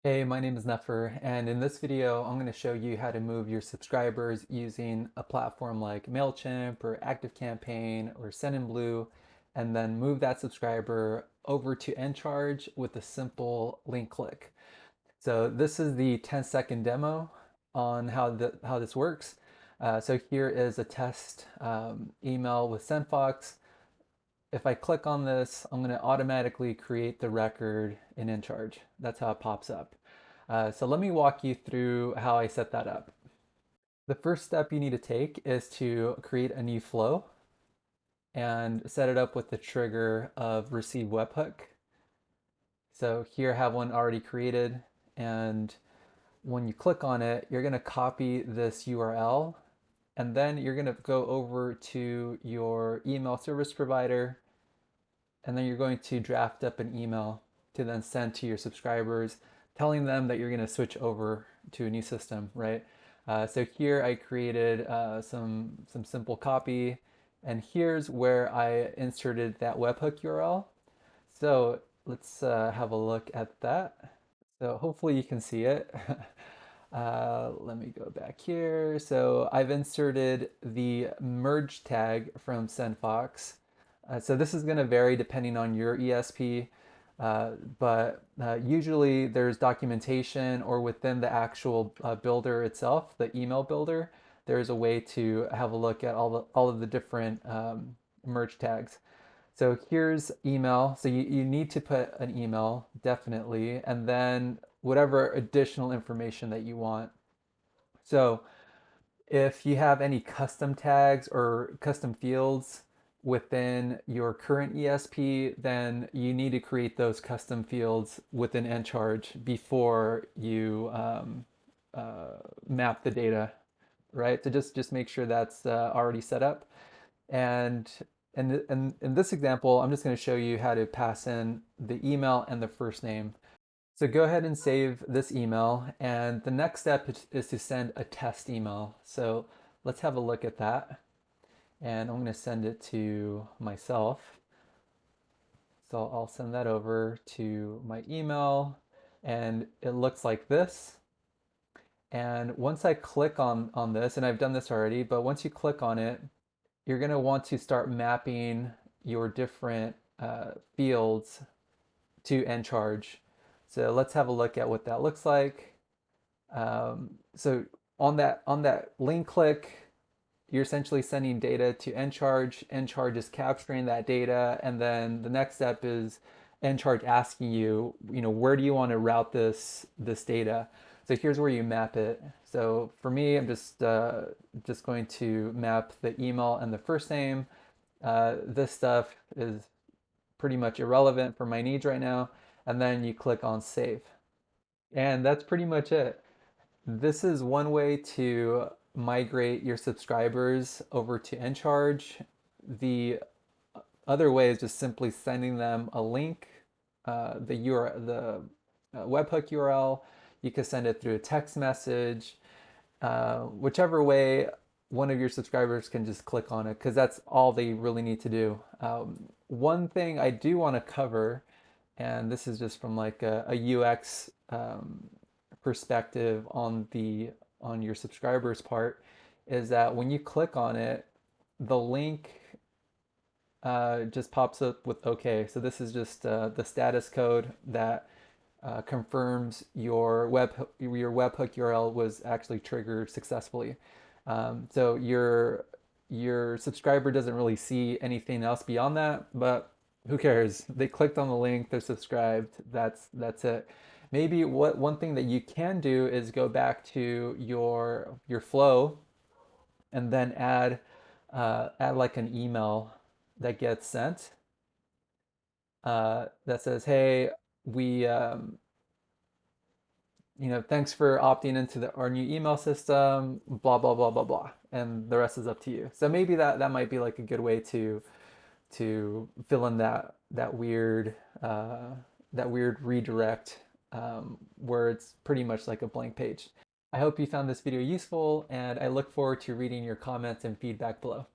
Hey, my name is Nefer, and in this video, I'm going to show you how to move your subscribers using a platform like MailChimp or ActiveCampaign or Sendinblue, and then move that subscriber over to Encharge with a simple link click. So this is the 10-second demo on how this works. So here is a test email with SendFox. If I click on this, I'm going to automatically create the record in Encharge. That's how it pops up. So let me walk you through how I set that up. The first step you need to take is to create a new flow and set it up with the trigger of receive webhook. So here I have one already created, and when you click on it, you're going to copy this URL, and then you're going to go over to your email service provider, and then you're going to draft up an email to then send to your subscribers, telling them that you're going to switch over to a new system, right? So here I created some simple copy, and here's where I inserted that webhook URL. So let's have a look at that. So hopefully you can see it. Let me go back here. So I've inserted the merge tag from SendFox. So this is going to vary depending on your ESP, but usually there's documentation or within the actual builder itself, the email builder, there's a way to have a look at all of the different merge tags. So here's email. So you need to put an email, definitely, and then whatever additional information that you want. So if you have any custom tags or custom fields within your current ESP, then you need to create those custom fields within Encharge before you map the data, right? So just make sure that's already set up. And in this example, I'm just going to show you how to pass in the email and the first name. So go ahead and save this email. And the next step is to send a test email. So let's have a look at that. And I'm going to send it to myself. So I'll send that over to my email. And it looks like this. And once I click on this, and I've done this already, but once you click on it, you're going to want to start mapping your different fields to Encharge. So let's have a look at what that looks like. So on that link click, you're essentially sending data to Encharge. Encharge is capturing that data, and then the next step is Encharge asking you, where do you want to route this data? So here's where you map it. So for me, I'm just going to map the email and the first name. This stuff is pretty much irrelevant for my needs right now. And then you click on save. And that's pretty much it. This is one way to migrate your subscribers over to Encharge. The other way is just simply sending them a link, the webhook URL. You can send it through a text message, whichever way one of your subscribers can just click on it because that's all they really need to do. One thing I do want to cover, and this is just from like a UX perspective on your subscribers part, is that when you click on it, the link just pops up with OK. So this is just the status code that confirms your webhook URL was actually triggered successfully. So your subscriber doesn't really see anything else beyond that, but who cares? They clicked on the link, they're subscribed. That's it. Maybe one thing that you can do is go back to your flow and then add like an email that gets sent that says, "Hey, we thanks for opting into our new email system, blah, blah, blah, blah, blah." And the rest is up to you. So maybe that might be like a good way to fill in that weird redirect where it's pretty much like a blank page. I hope you found this video useful, and I look forward to reading your comments and feedback below.